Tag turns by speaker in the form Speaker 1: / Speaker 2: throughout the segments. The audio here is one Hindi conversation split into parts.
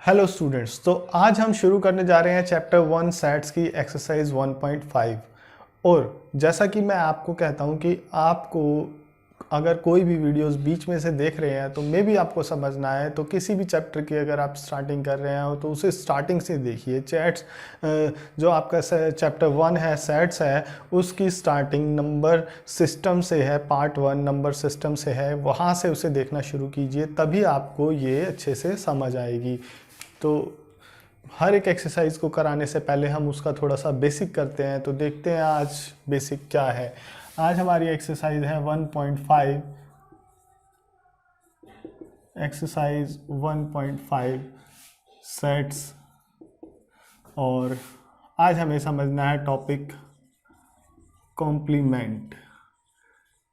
Speaker 1: हेलो स्टूडेंट्स, तो आज हम शुरू करने जा रहे हैं चैप्टर 1 सेट्स की एक्सरसाइज 1.5। और जैसा कि मैं आपको कहता हूं कि आपको अगर कोई भी वीडियोस बीच में से देख रहे हैं तो मे भी आपको समझना है, तो किसी भी चैप्टर की अगर आप स्टार्टिंग कर रहे हो तो उसे स्टार्टिंग से देखिए। चैट्स जो आपका चैप्टर 1 है, सेट्स है, उसकी स्टार्टिंग नंबर सिस्टम से है, पार्ट 1 नंबर सिस्टम से है, वहाँ से उसे देखना शुरू कीजिए, तभी आपको ये अच्छे से समझ आएगी। तो हर एक एक्सरसाइज को कराने से पहले हम उसका थोड़ा सा बेसिक करते हैं। तो देखते हैं आज बेसिक क्या है। आज हमारी एक्सरसाइज है 1.5, एक्सरसाइज 1.5 सेट्स। और आज हमें समझना है टॉपिक कॉम्प्लीमेंट।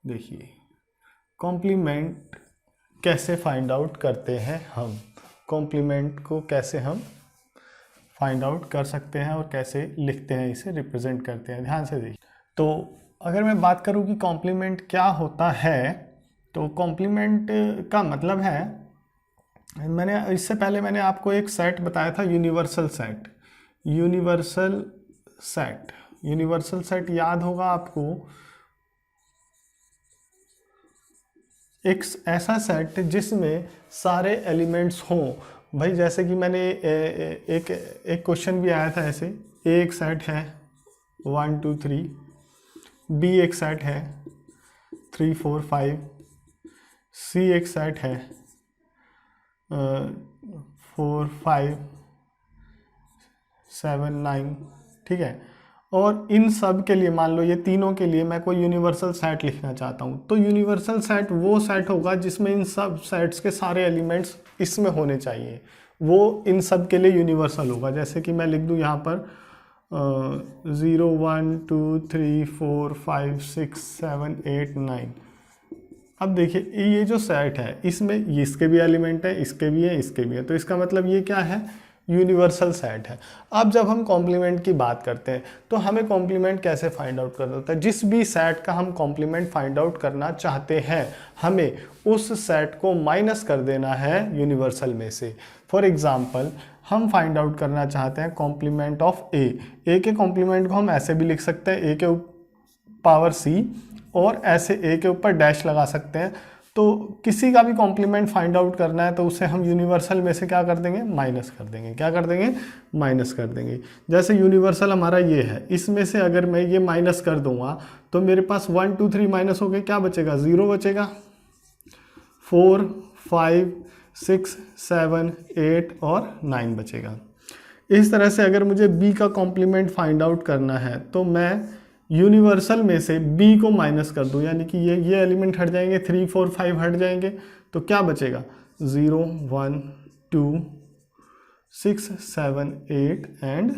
Speaker 1: देखिए, कॉम्प्लीमेंट कैसे फाइंड आउट करते हैं हम, कॉम्प्लीमेंट को कैसे हम फाइंड आउट कर सकते हैं और कैसे लिखते हैं, इसे रिप्रेजेंट करते हैं। ध्यान से देखिए। तो अगर मैं बात करूं कि कॉम्प्लीमेंट क्या होता है, तो कॉम्प्लीमेंट का मतलब है, इससे पहले मैंने आपको एक सेट बताया था, universal set. Universal set, universal set याद होगा आपको, एक ऐसा सेट जिसमें सारे एलिमेंट्स हों। भाई जैसे कि मैंने एक क्वेश्चन भी आया था ऐसे, ए एक सेट है 1 2 3, बी एक सेट है 3 4 5, सी एक सेट है 4 5 7 9, ठीक है। और इन सब के लिए, मान लो ये तीनों के लिए मैं कोई यूनिवर्सल सेट लिखना चाहता हूँ, तो यूनिवर्सल सेट वो सेट होगा जिसमें इन सब सेट्स के सारे एलिमेंट्स इसमें होने चाहिए, वो इन सब के लिए यूनिवर्सल होगा। जैसे कि मैं लिख दूँ यहाँ पर 0 1 2 3 4 5 6 7 8 9। अब देखिए ये जो सेट है इसमें इसके भी एलिमेंट है, इसके भी है, इसके भी है, तो इसका मतलब ये क्या है, यूनिवर्सल सेट है। अब जब हम कॉम्प्लीमेंट की बात करते हैं तो हमें कॉम्प्लीमेंट कैसे फाइंड आउट करना होता है। जिस भी सेट का हम कॉम्प्लीमेंट फाइंड आउट करना चाहते हैं, हमें उस सेट को माइनस कर देना है यूनिवर्सल में से। फॉर एग्जाम्पल, हम फाइंड आउट करना चाहते हैं कॉम्प्लीमेंट ऑफ ए। ए के कॉम्प्लीमेंट को हम ऐसे भी लिख सकते हैं, ए के पावर सी, और ऐसे ए के ऊपर डैश लगा सकते हैं। तो किसी का भी कॉम्प्लीमेंट फाइंड आउट करना है तो उसे हम यूनिवर्सल में से क्या कर देंगे, माइनस कर देंगे। क्या कर देंगे, माइनस कर देंगे। जैसे यूनिवर्सल हमारा ये है, इसमें से अगर मैं ये माइनस कर दूंगा तो मेरे पास 1 2 3 माइनस हो गए, क्या बचेगा, 0 बचेगा। 4 5 6 7 8 और 9 बचेगा। इस तरह से अगर मुझे बी का कॉम्प्लीमेंट फाइंड आउट करना है तो मैं यूनिवर्सल में से बी को माइनस कर दूं, यानी कि ये एलिमेंट हट जाएंगे, 3 4 5 हट जाएंगे, तो क्या बचेगा, 0 1 2 6 7 8 एंड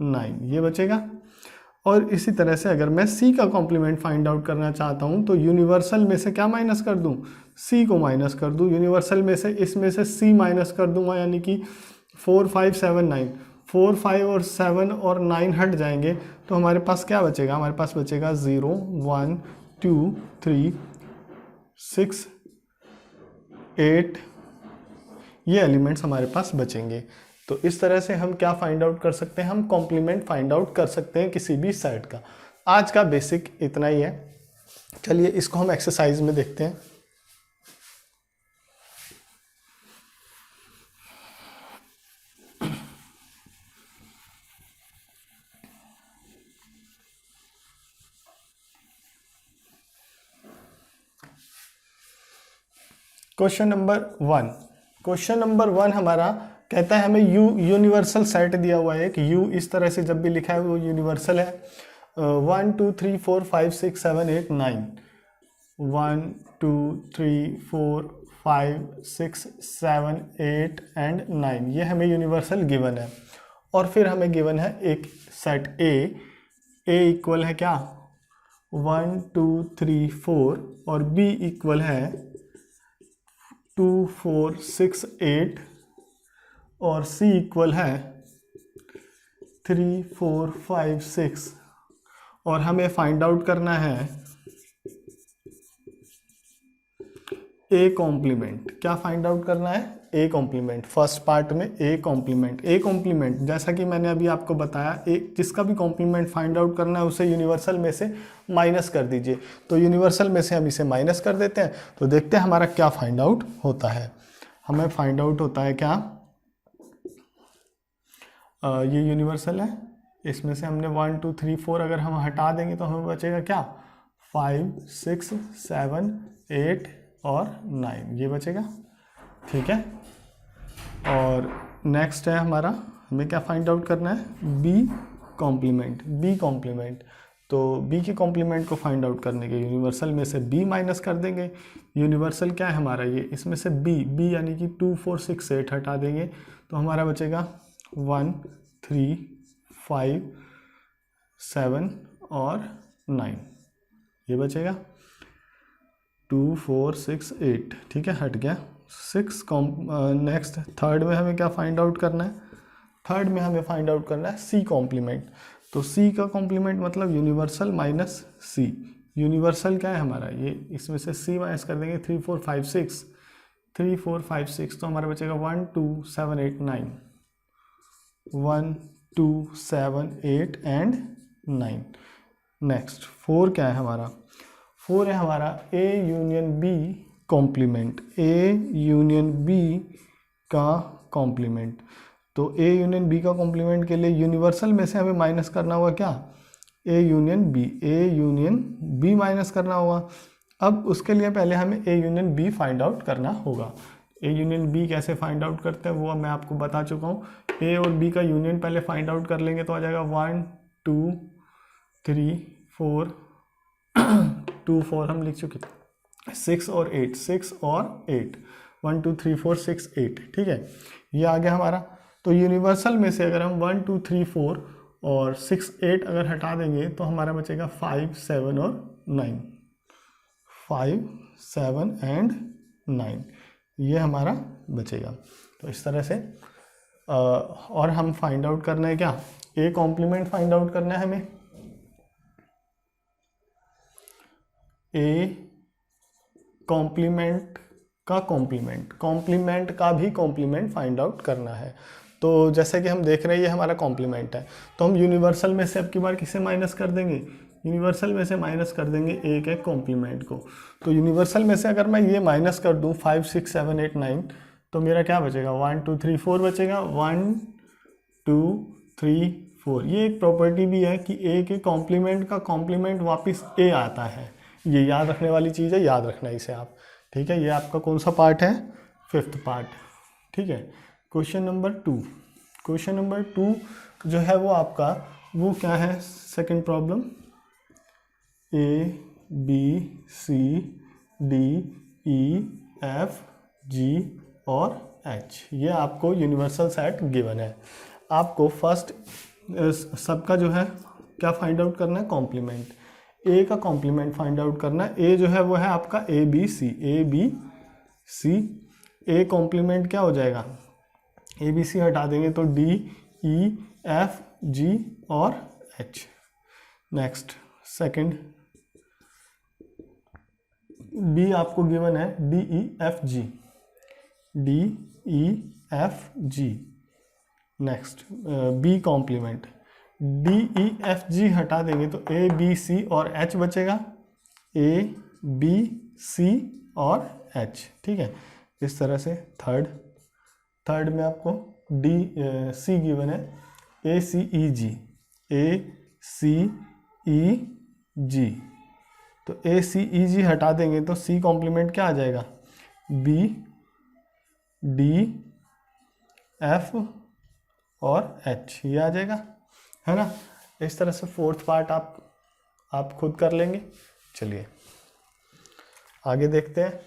Speaker 1: 9, ये बचेगा। और इसी तरह से अगर मैं सी का कॉम्प्लीमेंट फाइंड आउट करना चाहता हूं तो यूनिवर्सल में से क्या माइनस कर दूं, सी को माइनस कर दूं। यूनिवर्सल में से इसमें से सी माइनस कर दूंगा, यानी कि 4 5 7 9, 4 5 और 7 और 9 हट जाएंगे, तो हमारे पास क्या बचेगा, हमारे पास बचेगा 0 1 2 3 6 8, ये एलिमेंट्स हमारे पास बचेंगे। तो इस तरह से हम क्या फाइंड आउट कर सकते हैं, हम कॉम्प्लीमेंट फाइंड आउट कर सकते हैं किसी भी सेट का। आज का बेसिक इतना ही है। चलिए इसको हम एक्सरसाइज में देखते हैं। क्वेश्चन नंबर 1 हमारा कहता है, हमें यूनिवर्सल सेट दिया हुआ है। एक यू इस तरह से जब भी लिखा है वो यूनिवर्सल है। 1 2 3 4 5 6 7 8 9, 1 2 3 4 5 6 7 8 एंड 9, ये हमें यूनिवर्सल गिवन है। और फिर हमें गिवन है एक सेट ए इक्वल है क्या, 1 2 3 4, और बी इक्वल है 2 4 6 8, और C इक्वल है 3 4 5 6। और हमें फाइंड आउट करना है ए कॉम्प्लीमेंट। क्या फाइंड आउट करना है, ए कॉम्प्लीमेंट, फर्स्ट पार्ट में ए कॉम्प्लीमेंट जैसा कि मैंने अभी आपको बताया, एक जिसका भी कॉम्प्लीमेंट फाइंड आउट करना है उसे यूनिवर्सल में से माइनस कर दीजिए। तो यूनिवर्सल में से हम इसे माइनस कर देते हैं, तो देखते हैं हमारा क्या फाइंड आउट होता है। हमें फाइंड आउट होता है क्या, ये यूनिवर्सल है, इसमें से हमने 1 2 3 4 अगर हम हटा देंगे तो हमें बचेगा क्या, 5 6 7 8 और 9, ये बचेगा। ठीक है, और नेक्स्ट है हमारा, हमें क्या फाइंड आउट करना है, बी कॉम्प्लीमेंट। तो बी के कॉम्प्लीमेंट को फाइंड आउट करने के यूनिवर्सल में से बी माइनस कर देंगे। यूनिवर्सल क्या है हमारा, ये इसमें से बी यानी कि 2 4 6 8 हटा देंगे तो हमारा बचेगा 1 3 5 7 और 9, ये बचेगा 2 4 6 8। ठीक है, हट गया 6। नेक्स्ट थर्ड में हमें क्या फाइंड आउट करना है, थर्ड में हमें फाइंड आउट करना है सी कॉम्प्लीमेंट। तो सी का कॉम्प्लीमेंट मतलब यूनिवर्सल माइनस सी। यूनिवर्सल क्या है हमारा, ये इसमें से सी माइनस कर देंगे 3 4 5 6, 3 4 5 6 तो हमारा बचेगा 1 2 7 8 9, 1 2 7 8 एंड 9। नेक्स्ट 4 क्या है हमारा, 4 है हमारा A union B complement, A union B का कॉम्प्लीमेंट। तो ए यूनियन बी का कॉम्प्लीमेंट के लिए यूनिवर्सल में से हमें माइनस करना होगा क्या, ए यूनियन बी माइनस करना होगा। अब उसके लिए पहले हमें A union B find out करना होगा। ए यूनियन बी कैसे फाइंड आउट करते हैं वो मैं आपको बता चुका हूँ। ए और बी का यूनियन पहले फाइंड आउट कर लेंगे तो आ जाएगा 1 2 3 4 2 4 हम लिख चुके, 6 और 8, 6 और 8, 1 2 3 4 6 8। ठीक है, ये आ गया हमारा। तो यूनिवर्सल में से अगर हम 1 2 3 4 और 6 8 अगर हटा देंगे तो हमारा बचेगा 5 7 और 9, 5 7 एंड 9, ये हमारा बचेगा। तो इस तरह से और हम फाइंड आउट करना है क्या, ए कॉम्प्लीमेंट फाइंड आउट करना है हमें। ए कॉम्प्लीमेंट का भी कॉम्प्लीमेंट फाइंड आउट करना है। तो जैसे कि हम देख रहे हैं ये हमारा कॉम्प्लीमेंट है, तो हम यूनिवर्सल में से अब की बार किसे माइनस कर देंगे, यूनिवर्सल में से माइनस कर देंगे ए के कॉम्प्लीमेंट को। तो यूनिवर्सल में से अगर मैं ये माइनस कर दूं 5 6 7 8 9 तो मेरा क्या बचेगा, 1 2 3 4 बचेगा, 1 2 3 4। ये एक प्रॉपर्टी भी है कि ए के कॉम्प्लीमेंट का कॉम्प्लीमेंट वापस ए आता है, ये याद रखने वाली चीज़ है, याद रखना इसे आप। ठीक है, ये आपका कौन सा पार्ट है, 5th पार्ट। ठीक है, क्वेश्चन नंबर 2 जो है वो आपका वो क्या है, second problem, A B C D E F G और एच, ये आपको यूनिवर्सल सेट गिवन है। आपको फर्स्ट सबका जो है क्या फाइंड आउट करना है, कॉम्प्लीमेंट। ए का कॉम्प्लीमेंट फाइंड आउट करना है। ए जो है वो है आपका ए बी सी। ए कॉम्प्लीमेंट क्या हो जाएगा, ए बी सी हटा देंगे तो डी ई एफ जी और एच। नेक्स्ट सेकंड, बी आपको गिवन है D E F G. Next B complement, D E F G हटा देंगे तो ए बी सी और एच बचेगा, ए बी सी और एच। ठीक है, इस तरह से थर्ड में आपको डी सी गिवन है, ए सी ई जी। तो ए सी ई जी हटा देंगे तो सी कॉम्प्लीमेंट क्या आ जाएगा, बी डी एफ और एच, ये आ जाएगा, है ना। इस तरह से 4th पार्ट आप खुद कर लेंगे। चलिए आगे देखते हैं।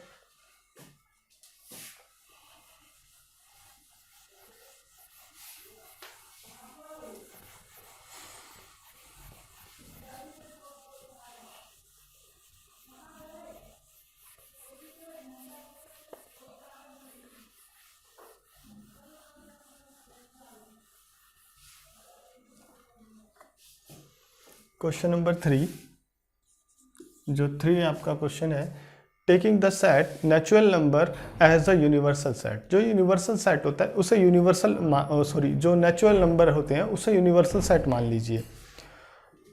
Speaker 1: क्वेश्चन नंबर 3, जो 3 आपका क्वेश्चन है, taking the set natural number as a universal set. जो यूनिवर्सल सेट होता है उसे जो नेचुरल नंबर होते हैं उसे यूनिवर्सल सेट मान लीजिए।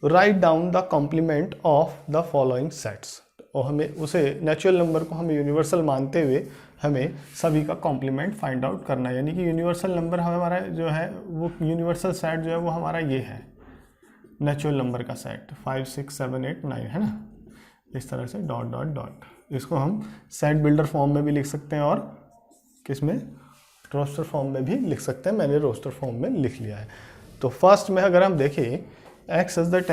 Speaker 1: Write down the complement of the following sets. और हमें उसे नेचुरल नंबर को हमें यूनिवर्सल मानते हुए हमें सभी का कॉम्प्लीमेंट फाइंड आउट करना है। यानी कि यूनिवर्सल नंबर हमारा जो है वो यूनिवर्सल सेट जो है वो हमारा ये है नेचुरल नंबर का सेट 5 6 7 8 9 है ना, इस तरह से डॉट डॉट डॉट। इसको हम सेट बिल्डर फॉर्म में भी लिख सकते हैं और किसमें, रोस्टर फॉर्म में भी लिख सकते हैं। मैंने रोस्टर फॉर्म में लिख लिया है। तो फर्स्ट में अगर हम देखें x एज द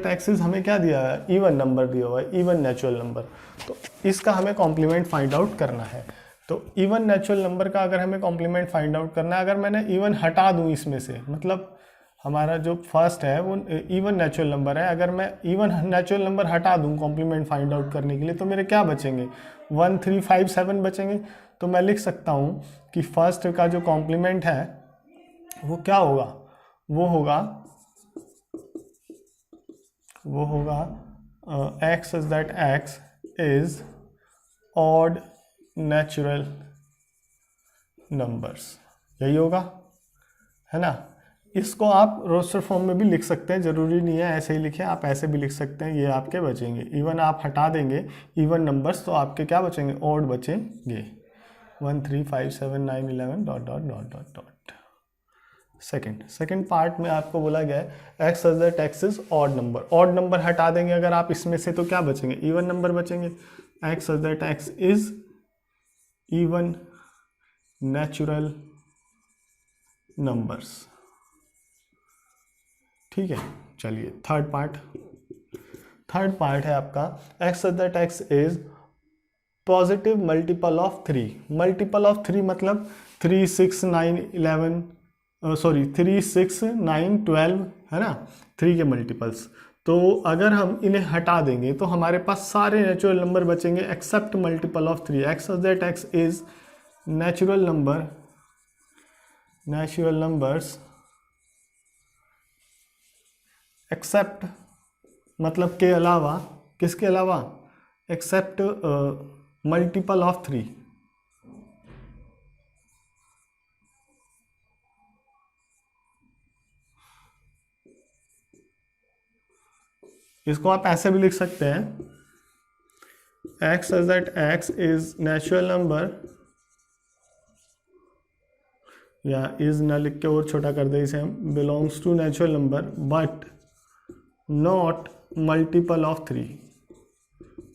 Speaker 1: टैक्सेस हमें क्या दिया है, इवन नंबर दिया हुआ है, इवन नेचुरल नंबर। तो इसका हमें कॉम्प्लीमेंट फाइंड आउट करना है। तो इवन नेचुरल नंबर का अगर हमें कॉम्प्लीमेंट फाइंड आउट करना है, अगर मैंने इवन हटा दूं इसमें से, मतलब हमारा जो फर्स्ट है वो इवन नेचुरल नंबर है, अगर मैं इवन नेचुरल नंबर हटा दूं कॉम्प्लीमेंट फाइंड आउट करने के लिए तो मेरे क्या बचेंगे, 1 3 5 7 बचेंगे। तो मैं लिख सकता हूं कि फर्स्ट का जो कॉम्प्लीमेंट है वो क्या होगा, वो होगा x is that x is odd natural numbers, यही होगा, है ना। इसको आप रोस्टर फॉर्म में भी लिख सकते हैं, ज़रूरी नहीं है ऐसे ही लिखें, आप ऐसे भी लिख सकते हैं। ये आपके बचेंगे, इवन आप हटा देंगे इवन नंबर्स तो आपके क्या बचेंगे, ऑड बचेंगे। 1 3 5 7 9 11 dot dot dot dot dot. Second part में आपको बोला गया है x as the tax is odd number. Odd number हटा देंगे अगर आप इसमें से तो क्या बचेंगे, इवन नंबर बचेंगे। X as the tax is even natural numbers, ठीक है। चलिए थर्ड पार्ट है आपका x as the tax is positive multiple of 3। Multiple of 3 मतलब 3 6 9 11 3 6 9 12 है ना, 3 के मल्टीपल्स। तो अगर हम इन्हें हटा देंगे तो हमारे पास सारे नेचुरल नंबर बचेंगे except multiple of 3। X as the tax is natural numbers except मतलब के अलावा, किसके अलावा, एक्सेप्ट मल्टीपल ऑफ 3। इसको आप ऐसे भी लिख सकते हैं, x such that x is natural number, या इज ना लिख के और छोटा कर दे इसे हम, belongs to natural number but not multiple of 3,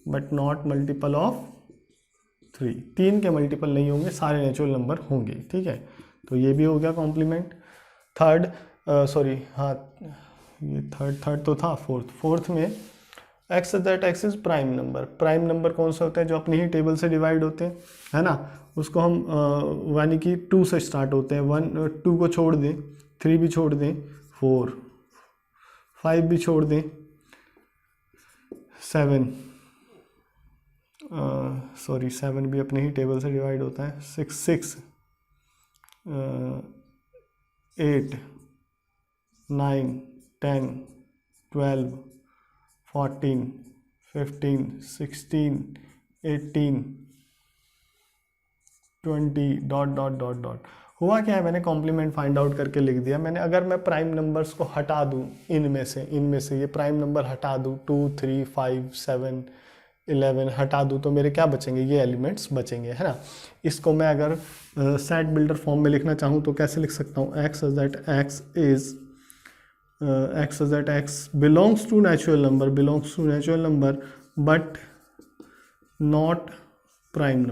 Speaker 1: but not multiple of 3। 3 के मल्टीपल नहीं होंगे, सारे नेचुरल नंबर होंगे, ठीक है। तो ये भी हो गया कॉम्प्लीमेंट। ये थर्ड तो था। फोर्थ में x as that x is prime number. Prime number कौन से होते हैं, जो अपनी ही टेबल से डिवाइड होते हैं, है ना। उसको हम यानी कि 2 से स्टार्ट होते हैं। 2 को छोड़ दें, 3 भी छोड़ दें, 4 5 भी छोड़ दें, 7 भी अपनी ही टेबल से डिवाइड होता है। 6 8 9 10 12 14 15 16 18 20 डॉट डॉट डॉट डॉट। हुआ क्या है, मैंने कॉम्प्लीमेंट फाइंड आउट करके लिख दिया मैंने। अगर मैं प्राइम नंबर्स को हटा दूं इनमें से ये प्राइम नंबर हटा दूं, 2 3 5 7 11 हटा दूं तो मेरे क्या बचेंगे, ये एलिमेंट्स बचेंगे, है ना। इसको मैं अगर सेट बिल्डर फॉर्म में लिखना चाहूँ तो कैसे लिख सकता हूँ, x as that x belongs to natural number but not prime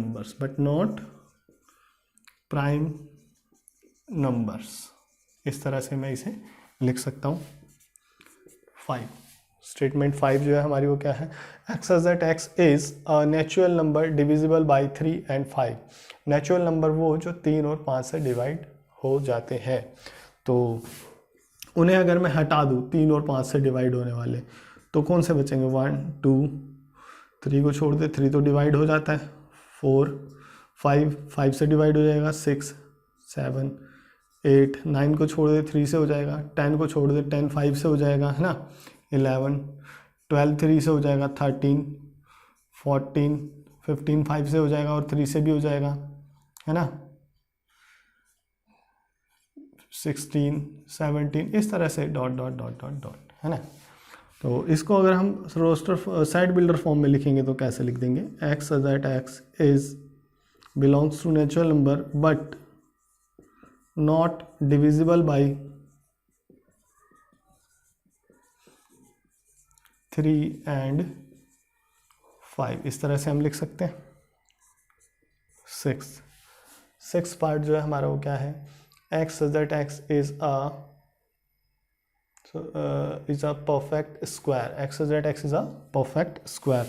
Speaker 1: numbers. इस तरह से मैं इसे लिख सकता हूँ। 5 जो है हमारी वो क्या है, x as that x is a natural number divisible by 3 and 5। Natural number वो जो 3 और 5 से डिवाइड हो जाते हैं। तो उन्हें अगर मैं हटा दूँ 3 और 5 से डिवाइड होने वाले, तो कौन से बचेंगे, 1 2 3 को छोड़ दे, 3 तो डिवाइड हो जाता है, 4 5 से डिवाइड हो जाएगा, 6 7 8 9 को छोड़ दे, 3 से हो जाएगा, 10 को छोड़ दे, 10 5 से हो जाएगा, है ना, 11 12 3 से हो जाएगा, 13 14, 15 5 से हो जाएगा और 3 से भी हो जाएगा, है ना, 16, 17, इस तरह से dot dot dot dot dot, है ना। तो इसको अगर हम रोस्टर सेट बिल्डर फॉर्म में लिखेंगे तो कैसे लिख देंगे, x that x is belongs to natural number but not divisible by 3 and 5, इस तरह से हम लिख सकते हैं। 6 पार्ट जो है हमारा वो क्या है, x that x is a perfect square, x that x is a perfect square.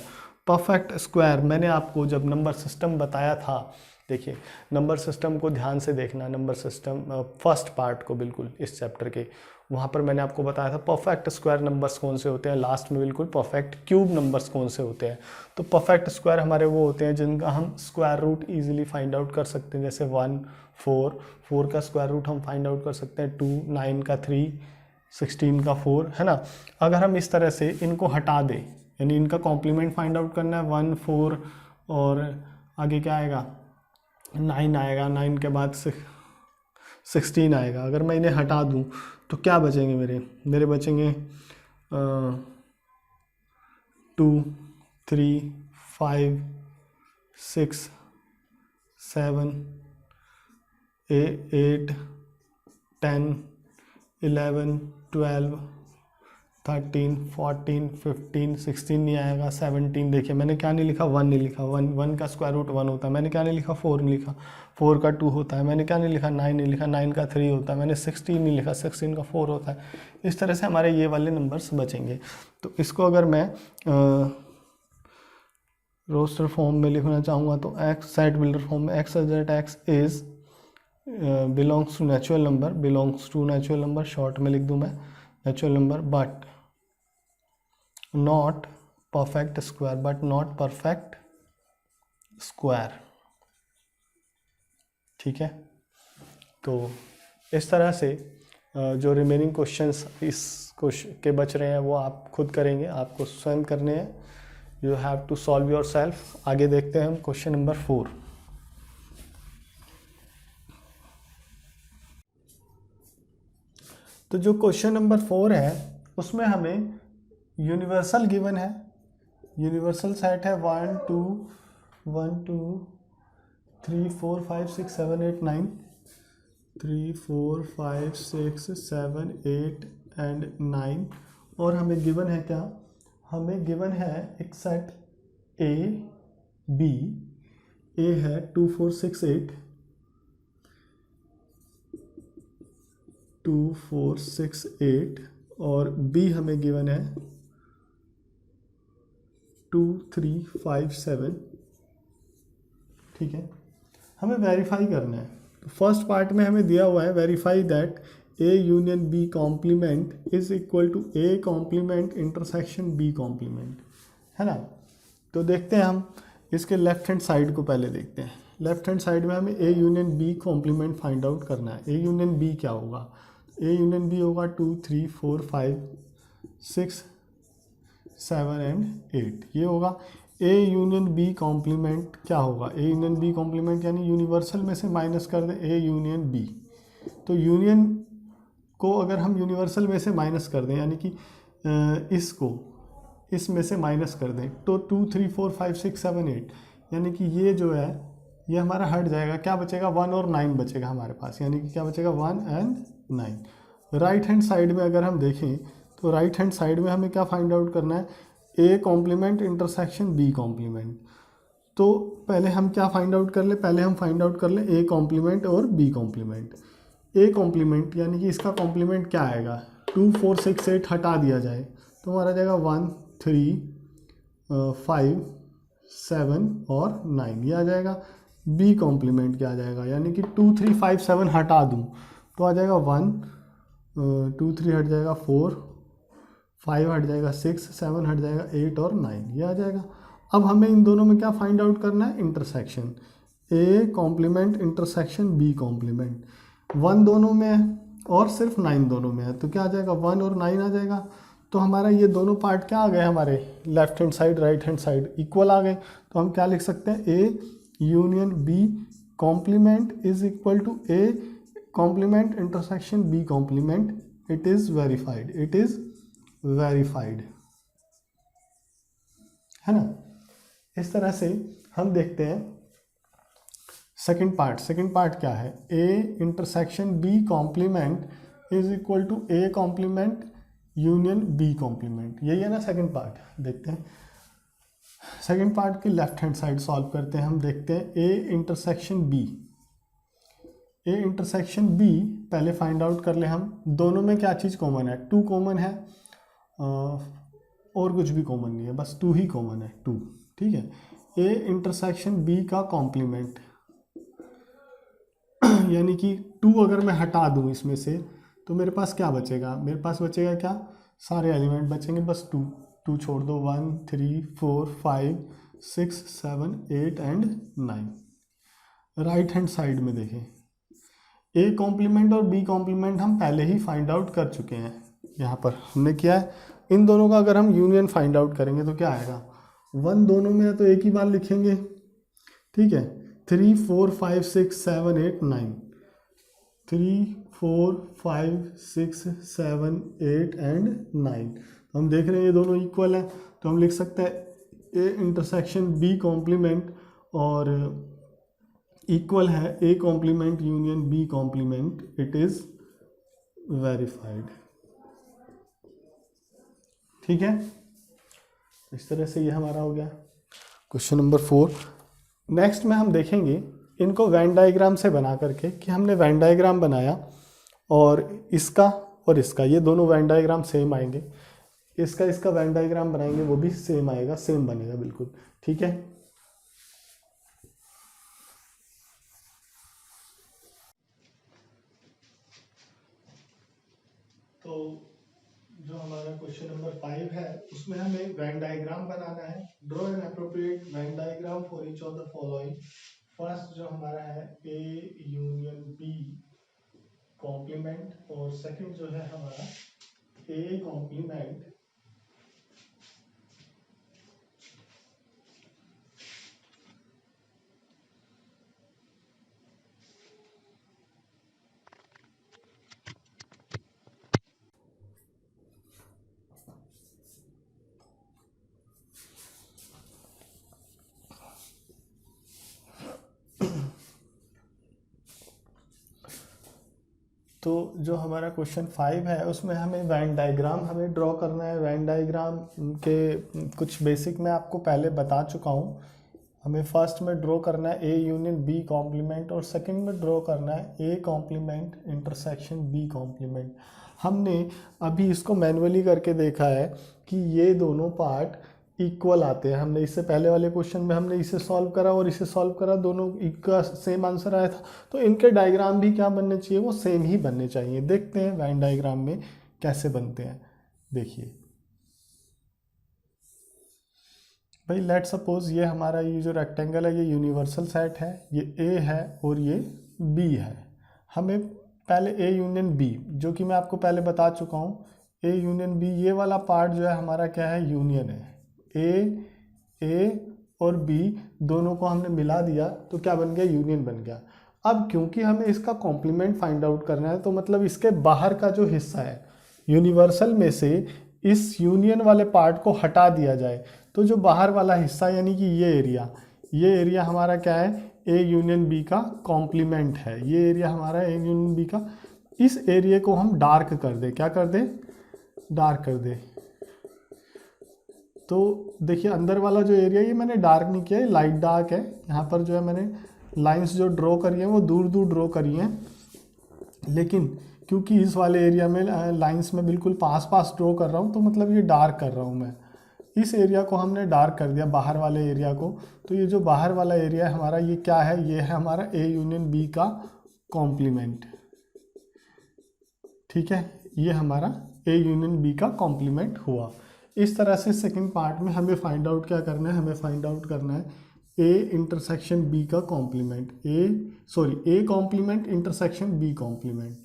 Speaker 1: Perfect square मैंने आपको जब नंबर सिस्टम बताया था, देखिए नंबर सिस्टम को ध्यान से देखना, नंबर सिस्टम फर्स्ट पार्ट को बिल्कुल इस चैप्टर के, वहाँ पर मैंने आपको बताया था परफेक्ट स्क्वायर नंबर्स कौन से होते हैं, लास्ट में बिल्कुल परफेक्ट क्यूब नंबर्स कौन से होते हैं। तो परफेक्ट स्क्वायर हमारे वो होते हैं जिनका हम square root easily find out कर सकते हैं, जैसे 1, 4 का स्क्वायर रूट हम फाइंड आउट कर सकते हैं, 2, 9 का 3, 16 का 4, है ना। अगर हम इस तरह से इनको हटा दें, यानी इनका कॉम्प्लीमेंट फाइंड आउट करना है, 1, 4 और आगे क्या आएगा, 9 आएगा, 9 के बाद 16 आएगा। अगर मैं इन्हें हटा दूं तो क्या बचेंगे मेरे बचेंगे 2, 3, 5, 6, 7, 8, 10, 11, 12, 13, 14, 15, 16 नहीं आएगा, 17, देखिए मैंने क्या नहीं लिखा, 1 नहीं लिखा, 1 का स्क्वायर रूट 1 होता है, मैंने क्या नहीं लिखा, 4 नहीं लिखा, 4 का 2 होता है, मैंने क्या नहीं लिखा, 9 नहीं लिखा, 9 का 3 होता है, मैंने 16 नहीं लिखा, 16 का 4 होता है। इस तरह से हमारे ये वाले नंबर्स बचेंगे। तो इसको अगर मैं रोस्टर फॉर्म में लिखना चाहूँगा तो एक्स सेट बिल्डर फॉर्म में, x that x is belongs to natural number, belongs to natural number short में लिख दूँ मैं natural number, but not perfect square, but not perfect square, ठीक है। तो इस तरह से जो रिमेनिंग क्वेश्चंस इस क्वेश्चन के बच रहे हैं वो आप खुद करेंगे, आपको स्वयं करने हैं, you have to solve yourself. आगे देखते हैं हम क्वेश्चन नंबर 4। तो जो क्वेश्चन नंबर 4 है उसमें हमें यूनिवर्सल गिवन है, यूनिवर्सल सेट है 1 2 3 4 5 6 7 8 9, 3 4 5 6 7 8 एंड 9, और हमें गिवन है क्या, हमें गिवन है एक सेट ए बी, ए है 2 4 6 8, 2 4 6 8 और बी हमें गिवन है 2 3 5 7, ठीक है। हमें वेरीफाई करना है। तो फर्स्ट पार्ट में हमें दिया हुआ है verify that A union B complement is equal to A complement intersection B complement, है ना। तो देखते हैं हम इसके लेफ्ट हैंड साइड को पहले देखते हैं। लेफ्ट हैंड साइड में हमें A union B complement find out करना है। ए यूनियन बी क्या होगा, ए यूनियन बी होगा 2 3 4 5 6 7 एंड 8, ये होगा। ए यूनियन बी कॉम्प्लीमेंट क्या होगा, ए यूनियन बी कॉम्प्लीमेंट यानी यूनिवर्सल में से माइनस कर दें ए यूनियन बी। तो यूनियन को अगर हम यूनिवर्सल में से माइनस कर दें, यानी कि इसको इसमें से माइनस कर दें, तो 2 3 4 5 6 7 8, यानी कि ये जो है ये हमारा हट जाएगा। क्या बचेगा, 1 और 9 बचेगा हमारे पास, यानी कि क्या बचेगा 1 एंड 9। राइट हैंड साइड में अगर हम देखें तो राइट हैंड साइड में हमें क्या फाइंड आउट करना है, A complement intersection B complement. तो पहले हम क्या फाइंड आउट कर ले, पहले हम फाइंड आउट कर ले ए कॉम्प्लीमेंट और बी कॉम्प्लीमेंट। ए कॉम्प्लीमेंट यानी कि इसका कॉम्प्लीमेंट क्या आएगा, 2 4 6 8 हटा दिया जाए तो हमारा जाएगा 1 3 5 7 और 9, ये आ जाएगा। बी कॉम्प्लीमेंट क्या आ जाएगा, यानी कि 2 3 5 7 हटा दूँ तो आ जाएगा 1 2 3 हट जाएगा 4 5 हट जाएगा 6 7 हट जाएगा 8 और 9, ये आ जाएगा। अब हमें इन दोनों में क्या फाइंड आउट करना है, intersection. A complement intersection B complement, 1 दोनों में है और सिर्फ 9 दोनों में है, तो क्या आ जाएगा 1 और 9 आ जाएगा। तो हमारा ये दोनों पार्ट क्या आ गए, हमारे left hand side right hand side equal आ गए। तो हम क्या लिख सकते हैं, A union B complement is equal to A complement intersection B complement, it is verified, it is verified, है ना। इस तरह से हम देखते हैं सेकंड पार्ट क्या है, A intersection B complement is equal to A complement union B complement, यही है ना सेकंड पार्ट। देखते हैं सेकंड पार्ट की लेफ्ट हैंड साइड सॉल्व करते हैं। हम देखते हैं A intersection B, A intersection B पहले फाइंड आउट कर ले हम, दोनों में क्या चीज़ कॉमन है, 2 कॉमन है, और कुछ भी कॉमन नहीं है, बस 2 ही कॉमन है, 2, ठीक है। ए इंटरसेक्शन बी का कॉम्प्लीमेंट यानी कि 2 अगर मैं हटा दूं इसमें से तो मेरे पास क्या बचेगा, मेरे पास बचेगा क्या, सारे एलिमेंट बचेंगे, बस 2 छोड़ दो, 1 3 4 5 6 7 8 एंड 9। राइट हैंड साइड में देखें, ए कॉम्प्लीमेंट और बी कॉम्प्लीमेंट हम पहले ही फाइंड आउट कर चुके हैं, यहाँ पर हमने किया है। इन दोनों का अगर हम यूनियन फाइंड आउट करेंगे तो क्या आएगा, 1 दोनों में है तो एक ही बार लिखेंगे, ठीक है। 3 4 5 6 7 8 9, 3 4 5 6 7 8 एंड 9। तो हम देख रहे हैं ये दोनों इक्वल हैं, तो हम लिख सकते हैं ए इंटरसेक्शन बी कॉम्प्लीमेंट और इक्वल है A complement union B complement, it is verified, ठीक है। इस तरह से ये हमारा हो गया क्वेश्चन नंबर 4। नेक्स्ट में हम देखेंगे इनको वेन डायग्राम से बना करके, कि हमने वेन डायग्राम बनाया और इसका और इसका, ये दोनों वेन डायग्राम सेम आएंगे, इसका वेन डायग्राम बनाएंगे वो भी सेम आएगा, सेम बनेगा बिल्कुल, ठीक है। तो जो हमारा क्वेश्चन नंबर 5 है उसमें हमें वेन डायग्राम बनाना है। Draw an appropriate Venn diagram for each of the following. First जो हमारा है ए यूनियन बी कॉम्प्लीमेंट, और सेकंड जो है हमारा ए कॉम्प्लीमेंट तो जो हमारा क्वेश्चन 5 है उसमें हमें वेन डायग्राम हमें ड्रॉ करना है। वेन डायग्राम के कुछ बेसिक मैं आपको पहले बता चुका हूँ। हमें फर्स्ट में ड्रॉ करना है ए यूनियन बी कॉम्प्लीमेंट, और सेकंड में ड्रॉ करना है A complement intersection B complement. हमने अभी इसको मैन्युअली करके देखा है कि ये दोनों पार्ट इक्वल आते हैं। हमने इससे पहले वाले क्वेश्चन में हमने इसे सॉल्व करा और इसे सॉल्व करा, दोनों का सेम आंसर आया था। तो इनके डायग्राम भी क्या बनने चाहिए, वो सेम ही बनने चाहिए। देखते हैं वेन डायग्राम में कैसे बनते हैं। देखिए भाई, लेट सपोज ये हमारा ये जो रेक्टेंगल है ये यूनिवर्सल सेट है, ये ए है और ये बी है। हमें पहले ए यूनियन बी, जो कि मैं आपको पहले बता चुका हूँ, ए यूनियन बी ये वाला पार्ट जो है हमारा क्या है, यूनियन है। ए और बी दोनों को हमने मिला दिया तो क्या बन गया, यूनियन बन गया। अब क्योंकि हमें इसका कॉम्प्लीमेंट फाइंड आउट करना है, तो मतलब इसके बाहर का जो हिस्सा है यूनिवर्सल में से इस यूनियन वाले पार्ट को हटा दिया जाए, तो जो बाहर वाला हिस्सा यानी कि ये एरिया हमारा क्या है, ए यूनियन बी का कॉम्प्लीमेंट है। ये एरिया हमारा ए यूनियन बी का, इस एरिया को हम डार्क कर दे, क्या कर दे, डार्क कर दे। तो देखिए अंदर वाला जो एरिया ये मैंने डार्क नहीं किया है, लाइट डार्क है। यहाँ पर जो है मैंने लाइंस जो ड्रॉ करी हैं वो दूर दूर ड्रॉ करी हैं, लेकिन क्योंकि इस वाले एरिया में लाइंस में बिल्कुल पास पास ड्रॉ कर रहा हूँ, तो मतलब ये डार्क कर रहा हूँ मैं। इस एरिया को हमने डार्क कर दिया, बाहर वाले एरिया को। तो ये जो बाहर वाला एरिया है हमारा, ये क्या है, ये है हमारा ए यूनियन बी का कॉम्प्लीमेंट, ठीक है। ये हमारा ए यूनियन बी का कॉम्प्लीमेंट हुआ। इस तरह से सेकंड पार्ट में हमें फाइंड आउट क्या करना है, हमें फाइंड आउट करना है ए इंटरसेक्शन बी का complement, A complement intersection B complement.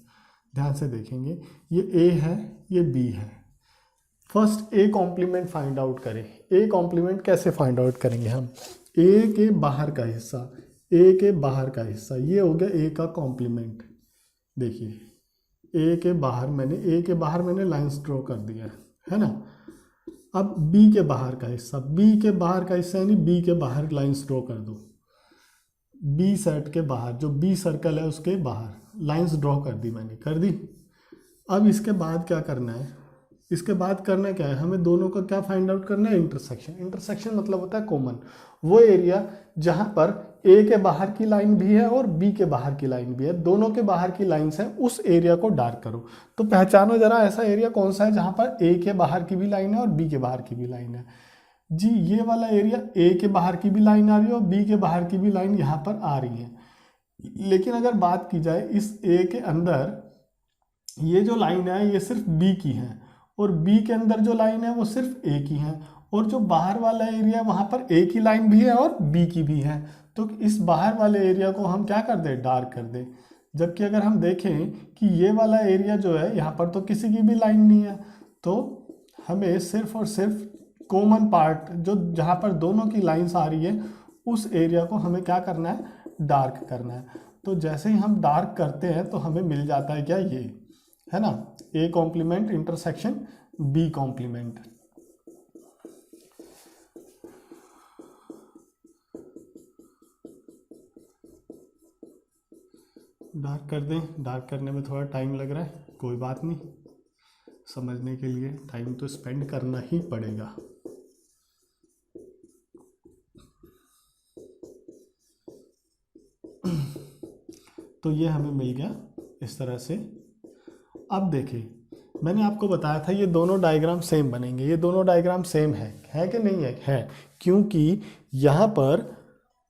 Speaker 1: ध्यान से देखेंगे, ये ए है, ये बी है। First A complement find out करें। ए कॉम्प्लीमेंट कैसे फाइंड आउट करेंगे हम? ए के बाहर का हिस्सा, ए के बाहर का हिस्सा, ये हो गया ए का कॉम्प्लीमेंट। देखिए ए के बाहर मैंने लाइंस ड्रॉ कर दिया है ना। अब बी के बाहर का हिस्सा, बी के बाहर का हिस्सा यानी बी के बाहर लाइंस ड्रॉ कर दो। बी सेट के बाहर, जो बी सर्कल है उसके बाहर लाइंस ड्रॉ कर दी मैंने, कर दी। अब इसके बाद क्या करना है? इसके बाद करना क्या है? हमें दोनों का क्या फाइंड आउट करना है? इंटरसेक्शन। इंटरसेक्शन मतलब होता है कॉमन, वो एरिया जहां पर ए के बाहर की लाइन भी है और बी के बाहर की लाइन भी है, दोनों के बाहर की लाइंस है, उस एरिया को डार्क करो। तो पहचानो जरा ऐसा एरिया कौन सा है जहां पर ए के बाहर की भी लाइन है और बी के बाहर की भी लाइन है। जी ये वाला एरिया, ए के बाहर की भी लाइन आ रही है और बी के बाहर की भी लाइन यहाँ पर आ रही है। लेकिन अगर बात की जाए इस ए के अंदर, ये जो लाइन है ये सिर्फ बी की है और बी के अंदर जो लाइन है वो सिर्फ ए की है, और जो बाहर वाला एरिया वहाँ पर ए की लाइन भी है और बी की भी है। तो इस बाहर वाले एरिया को हम क्या कर दें? डार्क कर दें। जबकि अगर हम देखें कि ये वाला एरिया जो है यहाँ पर तो किसी की भी लाइन नहीं है, तो हमें सिर्फ और सिर्फ कॉमन पार्ट जो जहाँ पर दोनों की लाइंस आ रही है उस एरिया को हमें क्या करना है? डार्क करना है। तो जैसे ही हम डार्क करते हैं तो हमें मिल जाता है क्या? ये है ना, A complement intersection B complement. Dark कर दें। डार्क करने में थोड़ा टाइम लग रहा है, कोई बात नहीं, समझने के लिए टाइम तो स्पेंड करना ही पड़ेगा। तो ये हमें मिल गया इस तरह से। अब देखिए मैंने आपको बताया था ये दोनों डायग्राम सेम बनेंगे। ये दोनों डायग्राम सेम है कि नहीं है? है, क्योंकि यहाँ पर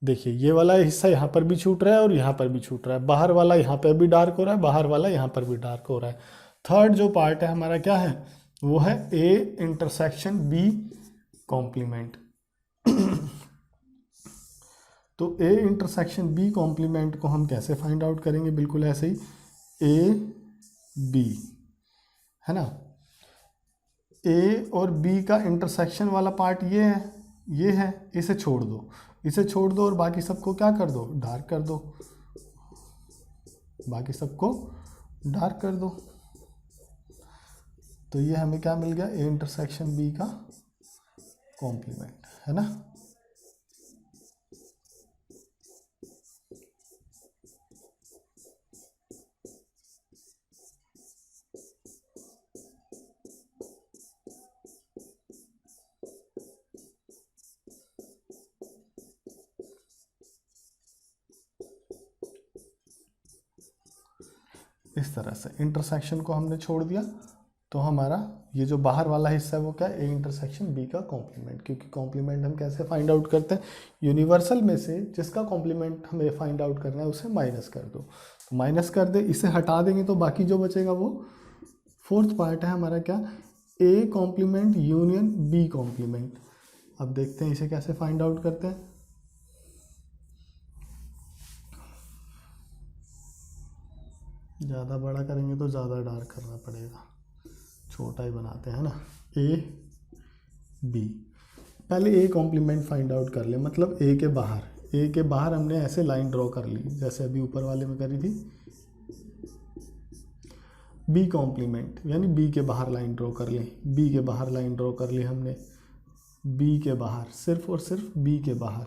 Speaker 1: देखिए ये वाला हिस्सा यहाँ पर भी छूट रहा है और यहाँ पर भी छूट रहा है। बाहर वाला यहाँ पर भी डार्क हो रहा है, बाहर वाला यहाँ पर भी डार्क हो रहा है। थर्ड जो पार्ट है हमारा क्या है? वो है ए इंटरसेक्शन बी कॉम्प्लीमेंट। तो ए इंटरसेक्शन बी कॉम्प्लीमेंट को हम कैसे फाइंड आउट करेंगे? बिल्कुल ऐसे ही, ए बी है ना, ए और बी का इंटरसेक्शन वाला पार्ट ये है, इसे छोड़ दो, इसे छोड़ दो और बाकी सबको क्या कर दो? डार्क कर दो, बाकी सबको डार्क कर दो। तो ये हमें क्या मिल गया? ए इंटरसेक्शन बी का कॉम्प्लीमेंट, है ना। इस तरह से इंटरसेक्शन को हमने छोड़ दिया, तो हमारा ये जो बाहर वाला हिस्सा है वो क्या है? ए इंटरसेक्शन बी का कॉम्प्लीमेंट। क्योंकि कॉम्प्लीमेंट हम कैसे फाइंड आउट करते हैं? यूनिवर्सल में से जिसका कॉम्प्लीमेंट हमें फाइंड आउट करना है उसे माइनस कर दो। तो माइनस कर दे, इसे हटा देंगे तो बाकी जो बचेगा वो फोर्थ पार्ट है हमारा क्या? A complement union B complement. अब देखते हैं इसे कैसे फाइंड आउट करते हैं। ज़्यादा बड़ा करेंगे तो ज़्यादा डार्क करना पड़ेगा, छोटा ही बनाते हैं ना। ए बी, पहले ए कॉम्प्लीमेंट फाइंड आउट कर ले, मतलब ए के बाहर हमने ऐसे लाइन ड्रॉ कर ली जैसे अभी ऊपर वाले में करी थी। बी कॉम्प्लीमेंट यानी बी के बाहर लाइन ड्रॉ कर ली, बी के बाहर लाइन ड्रॉ कर ली हमने, बी के बाहर, सिर्फ और सिर्फ बी के बाहर।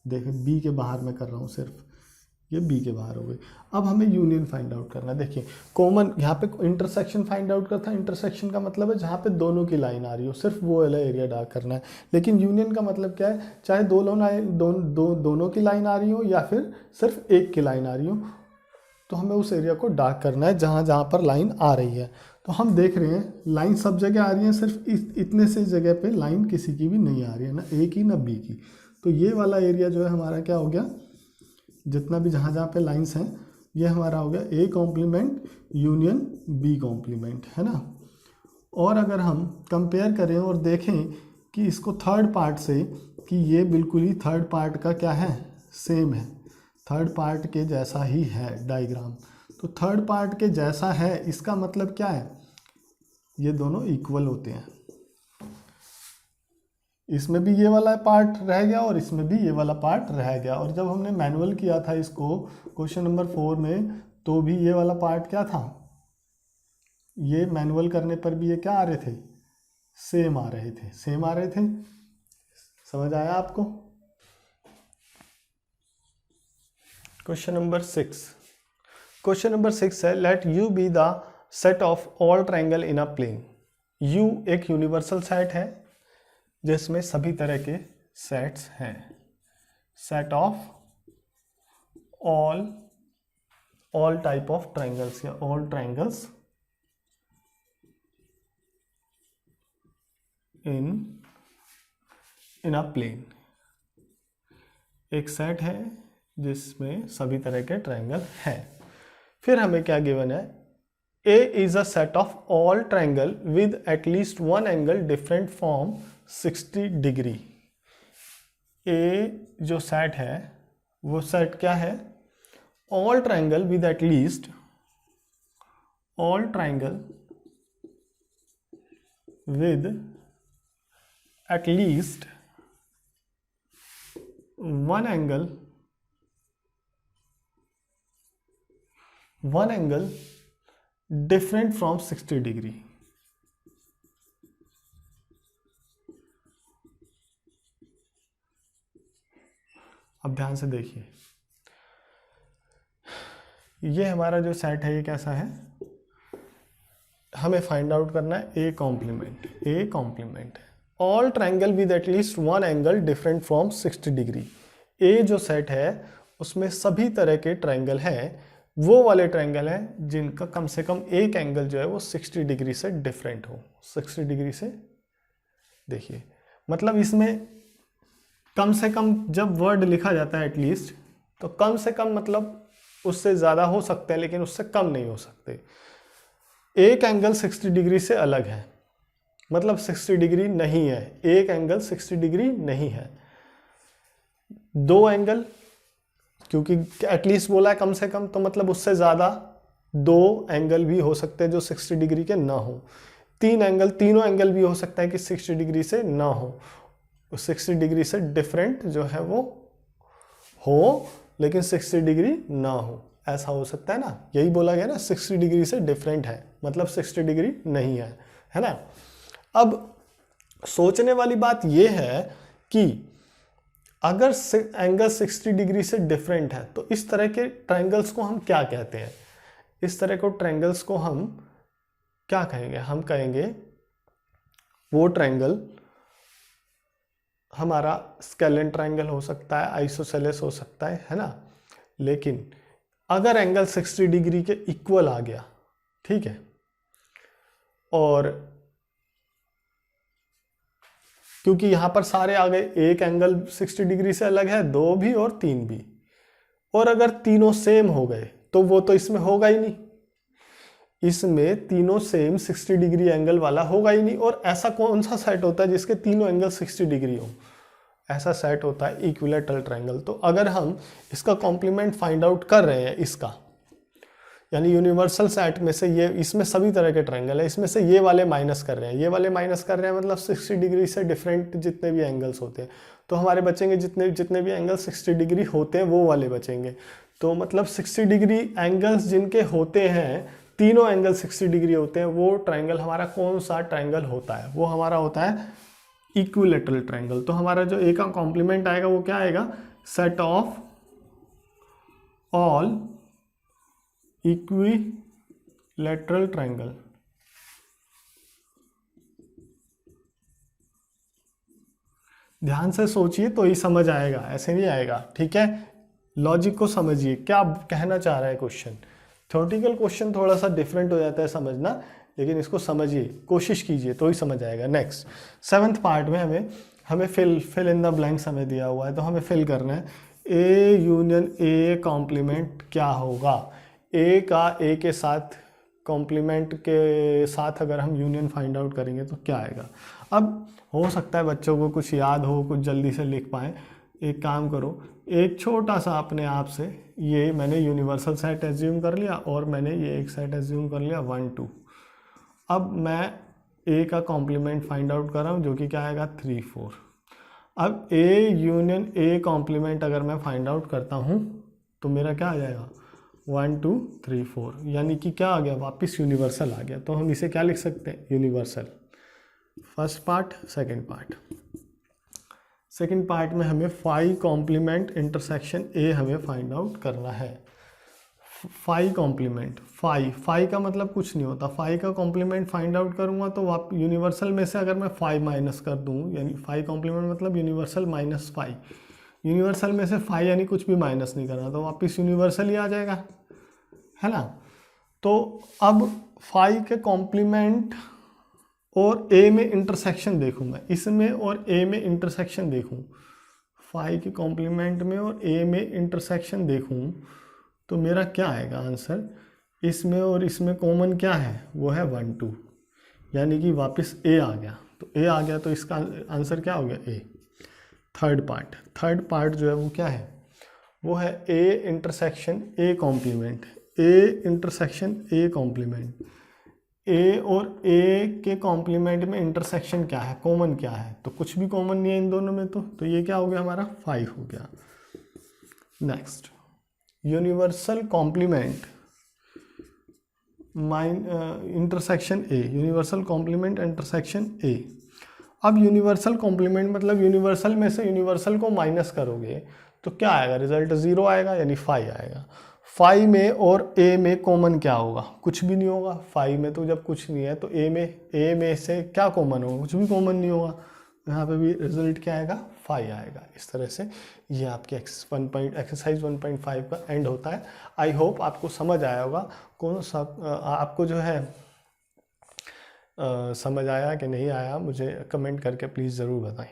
Speaker 1: देखिए बी के बाहर मैं कर रहा हूँ सिर्फ, ये बी के बाहर हो गई। अब हमें यूनियन फाइंड आउट करना है। देखिए कॉमन यहाँ पे इंटरसेक्शन फाइंड आउट करता है। इंटरसेक्शन का मतलब है जहाँ पे दोनों की लाइन आ रही हो, सिर्फ वो वाला एरिया डार्क करना है। लेकिन यूनियन का मतलब क्या है? चाहे दोनों की लाइन आ रही हो या फिर सिर्फ एक की लाइन आ रही हो, तो हमें उस एरिया को डार्क करना है जहाँ जहाँ पर लाइन आ रही है। तो हम देख रहे हैं लाइन सब जगह आ रही है, सिर्फ इतने से जगह पे लाइन किसी की भी नहीं आ रही है, ना ए की ना बी की। तो ये वाला एरिया जो है हमारा क्या हो गया? जितना भी जहाँ जहाँ पे लाइंस हैं ये हमारा हो गया A complement union B complement, है ना। और अगर हम कंपेयर करें और देखें कि इसको थर्ड पार्ट से, कि ये बिल्कुल ही थर्ड पार्ट का क्या है? सेम है, थर्ड पार्ट के जैसा ही है डायग्राम। तो थर्ड पार्ट के जैसा है इसका मतलब क्या है? ये दोनों इक्वल होते हैं, इसमें भी ये वाला पार्ट रह गया और इसमें भी ये वाला पार्ट रह गया। और जब हमने मैनुअल किया था इसको क्वेश्चन नंबर 4 में, तो भी ये वाला पार्ट क्या था, ये मैनुअल करने पर भी ये क्या आ रहे थे, सेम आ रहे थे, सेम आ रहे थे। समझ आया आपको? क्वेश्चन नंबर 6, क्वेश्चन नंबर 6 है let you be the set of all triangle in a plane. U एक यूनिवर्सल सेट है जिसमें सभी तरह के सेट्स हैं। Set of all type of triangles या all triangles in a plane. एक सेट है जिसमें सभी तरह के ट्रायंगल हैं। फिर हमें क्या गिवन है, A is a set of all triangle with at least one angle different from 60 degree। A जो सेट है वो सेट क्या है, all triangle with at least one angle different from 60 degree। अब ध्यान से देखिए, ये हमारा जो सेट है ये कैसा है, हमें फाइंड आउट करना है A complement all triangle with at least one angle different from 60 degree. A जो सेट है उसमें सभी तरह के ट्रायंगल हैं, वो वाले ट्रायंगल हैं जिनका कम से कम एक एंगल जो है वो 60 डिग्री से डिफरेंट हो। 60 डिग्री से, देखिए मतलब इसमें कम से कम जब वर्ड लिखा जाता है एटलीस्ट, तो कम से कम मतलब उससे ज़्यादा हो सकते हैं लेकिन उससे कम नहीं हो सकते। एक एंगल 60 डिग्री से अलग है, मतलब 60 डिग्री नहीं है, एक एंगल 60 डिग्री नहीं है। दो एंगल, क्योंकि एटलीस्ट बोला है कम से कम, तो मतलब उससे ज़्यादा दो एंगल भी हो सकते हैं जो 60 डिग्री के ना हो। तीन एंगल, तीनों एंगल भी हो सकता है कि 60 डिग्री से ना हो, 60 डिग्री से डिफरेंट जो है वो हो लेकिन 60 डिग्री ना हो, ऐसा हो सकता है ना। यही बोला गया ना, 60 डिग्री से डिफरेंट है मतलब 60 डिग्री नहीं है ना। अब सोचने वाली बात यह है कि अगर एंगल 60 डिग्री से डिफरेंट है तो इस तरह के ट्रायंगल्स को हम क्या कहते हैं, इस तरह को ट्रायंगल्स को हम क्या कहेंगे, हम कहेंगे वो ट्रायंगल हमारा स्केलेन ट्रायंगल हो सकता है, आइसोसेलेस हो सकता है ना। लेकिन अगर एंगल 60 डिग्री के इक्वल आ गया, ठीक है, और क्योंकि यहां पर सारे आ गए, एक एंगल 60 डिग्री से अलग है, दो भी और तीन भी, और अगर तीनों सेम हो गए तो वो तो इसमें होगा ही नहीं, इसमें तीनों सेम 60 डिग्री एंगल वाला होगा ही नहीं। और ऐसा कौन सा सेट होता है जिसके तीनों एंगल 60 डिग्री हो, ऐसा सेट होता है इक्विलैटरल ट्रायंगल। तो अगर हम इसका कॉम्प्लीमेंट फाइंड आउट कर रहे हैं इसका, यानी यूनिवर्सल सेट में से ये, इसमें सभी तरह के ट्रायंगल है, इसमें से ये वाले माइनस कर रहे हैं, ये वाले माइनस कर रहे हैं, मतलब 60 डिग्री से डिफरेंट जितने भी एंगल्स होते हैं तो हमारे बचेंगे, जितने भी एंगल 60 डिग्री होते हैं वो वाले बचेंगे। तो मतलब 60 डिग्री एंगल्स जिनके होते हैं, तीनों एंगल 60 डिग्री होते हैं, वो ट्रायंगल हमारा कौन सा ट्रायंगल होता है, वो हमारा होता है इक्विलैटरल ट्रायंगल। तो हमारा जो ए का कॉम्प्लीमेंट आएगा वो क्या आएगा, set of all equilateral triangle. ध्यान से सोचिए तो ही समझ आएगा, ऐसे नहीं आएगा, ठीक है। लॉजिक को समझिए, क्या कहना चाह रहा है क्वेश्चन। थ्योरेटिकल क्वेश्चन थोड़ा सा डिफरेंट हो जाता है समझना, लेकिन इसको समझिए, कोशिश कीजिए तो ही समझ आएगा। नेक्स्ट 7th पार्ट में हमें फिल इन द ब्लैंक्स हमें दिया हुआ है, तो हमें फिल करना है ए यूनियन ए कॉम्प्लीमेंट क्या होगा। ए का ए के साथ कॉम्प्लीमेंट के साथ अगर हम यूनियन फाइंड आउट करेंगे तो क्या आएगा। अब हो सकता है बच्चों को कुछ याद हो, कुछ जल्दी से लिख पाएँ। एक काम करो, एक छोटा सा अपने आप से, ये मैंने यूनिवर्सल सेट एज्यूम कर लिया और मैंने ये एक सेट एज्यूम कर लिया 1 2। अब मैं ए का कॉम्प्लीमेंट फाइंड आउट कर रहा हूँ जो कि क्या आएगा 3 4। अब ए यूनियन ए कॉम्प्लीमेंट अगर मैं फाइंड आउट करता हूँ तो मेरा क्या आ जाएगा 1 2 3 4, यानी कि क्या आ गया, वापस यूनिवर्सल आ गया। तो हम इसे क्या लिख सकते हैं, universal. First part, second part. Second part में हमें फाई कॉम्प्लीमेंट इंटरसेक्शन ए हमें फाइंड आउट करना है। फाई कॉम्प्लीमेंट, फाई का मतलब कुछ नहीं होता, फाई का कॉम्प्लीमेंट फाइंड आउट करूंगा तो यूनिवर्सल में से अगर मैं फाई माइनस कर दूं, यानी फाई कॉम्प्लीमेंट मतलब यूनिवर्सल माइनस फाई, यूनिवर्सल में से फाई यानी कुछ भी माइनस नहीं करना, तो वापस यूनिवर्सल ही आ जाएगा, है ना। तो अब फाई के कॉम्प्लीमेंट और ए में इंटरसेक्शन देखूं मैं, इसमें और ए में इंटरसेक्शन देखूं, फाई के कॉम्प्लीमेंट में और ए में इंटरसेक्शन देखूं तो मेरा क्या आएगा आंसर, इसमें और इसमें कॉमन क्या है, वो है 1 2, यानी कि वापस ए आ गया। तो ए आ गया तो इसका आंसर क्या हो गया, ए। थर्ड पार्ट जो है वो क्या है, वो है A intersection A complement, A intersection A complement. A और ए के कॉम्प्लीमेंट में इंटरसेक्शन क्या है, कॉमन क्या है, तो कुछ भी कॉमन नहीं है इन दोनों में, तो ये क्या हो गया हमारा 5 हो गया। Next, universal complement intersection A, universal complement intersection A. अब यूनिवर्सल कॉम्प्लीमेंट मतलब यूनिवर्सल में से यूनिवर्सल को माइनस करोगे तो क्या आएगा, रिजल्ट 0 आएगा, यानी 5 आएगा। 5 में और ए में कॉमन क्या होगा, कुछ भी नहीं होगा। 5 में तो जब कुछ नहीं है तो ए में से क्या कॉमन होगा, कुछ भी कॉमन नहीं होगा, यहाँ पे भी रिजल्ट क्या आएगा, 5 आएगा। इस तरह से ये आपकी एक्सरसाइज 1.5 का एंड होता है। आई होप आपको समझ आया होगा, कौन सा आपको जो है समझ आया कि नहीं आया, मुझे कमेंट करके प्लीज़ ज़रूर बताएं।